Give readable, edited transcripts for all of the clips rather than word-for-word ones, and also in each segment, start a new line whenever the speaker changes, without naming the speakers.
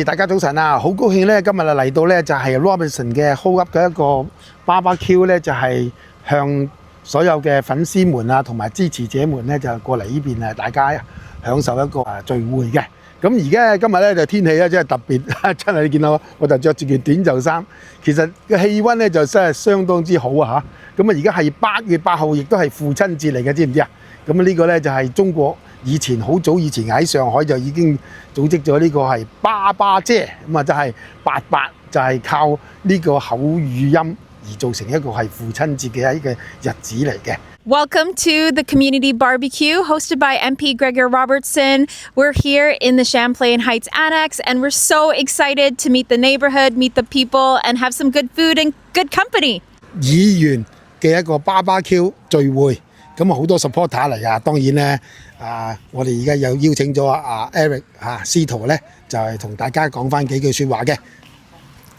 大家早晨啊！好高興咧，今日啊嚟到咧就係 Robinson 嘅 Hold Up 嘅一個 barbecue 咧，就係向所有嘅粉絲們啊同埋支持者們咧就過嚟呢邊啊，大家享受一個聚會嘅。咁而家今日咧就天氣咧真係特別，真係你見到我就着住件短袖衫，其實個氣温咧就真係相當之好啊嚇！咁啊而家係8月8號，亦都係父親節嚟嘅，知唔知啊？咁呢個咧就係中國以前好早以前喺上海就已經組織咗呢個係爸爸姐，咁啊就係88就係靠呢個口語音而造成一個係父親節嘅一個日子嚟嘅。
Welcome to the Community Barbecue hosted by MP Gregor Robertson. We're here in the Champlain Heights Annex and we're so excited to meet the neighborhood, meet the people and have some good food and good company.
議員嘅一個 barbecue 聚會，咁啊好多 supporter 嚟㗎。當然咧，我哋而家又邀請咗Eric 司徒咧，就係同大家講翻幾句説話嘅。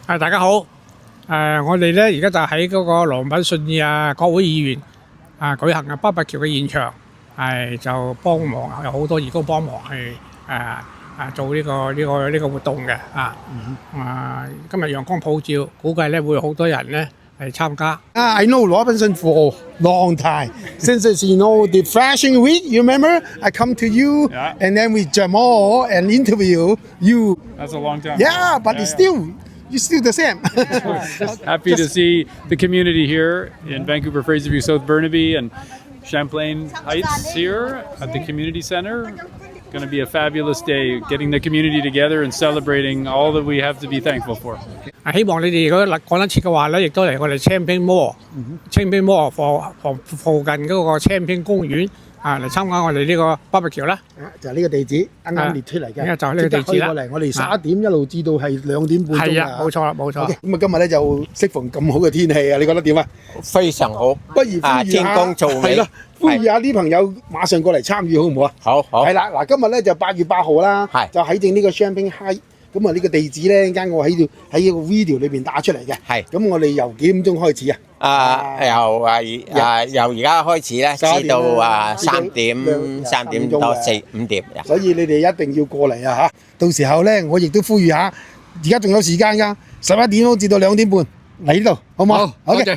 大家好，我哋咧而家就喺嗰個羅文信義國會議員舉行嘅 barbecue 嘅現場，就幫忙有好多義工幫忙去做呢個活動嘅今日陽光普照，估計咧會有好多人咧嚟參加。
I know Robinson for long time since the Fashion Week. You remember? I come to you, and then with Jamal and interview you.
That's a long time.
Yeah, but it's still. You're still the same.
Happy to see the community here in Vancouver, Fraserview, South Burnaby, and Champlain Heights here at the community center. Going to be a fabulous day, getting the community together and celebrating all that we have to be thankful for.
希望你哋如果趕得切嘅話咧，亦都嚟我哋 Champlain Mall、Champlain Mall 附近嗰個 Champlain 公園嚟參加我哋呢個 barbecue 啦。
就係呢個地址啱啱列出嚟嘅，
就係呢個地址啦。
過嚟，我哋11點一路至到係2點半鐘。
係啊，冇錯啦，冇錯。
咁啊，今日咧就適逢咁好嘅天氣啊，你覺得點啊？
非常好，
不如呼籲下
天公造美，
係咯，呼籲下啲朋友馬上過嚟參與好唔好啊？
好好。
係啦，嗱，今日咧就8月8號啦，就喺正呢個 Champlain Heights。咁啊，呢個地址咧，陣間我喺個 video 裏邊打出嚟嘅。係。咁我哋由幾點鐘開始啊？
由而家開始咧，至到3點到4、5點。
所以你哋一定要過嚟啊嚇！到時候咧，我亦都呼籲下，而家仲有時間㗎，11點鐘至到2點半嚟呢度，好唔好？好嘅。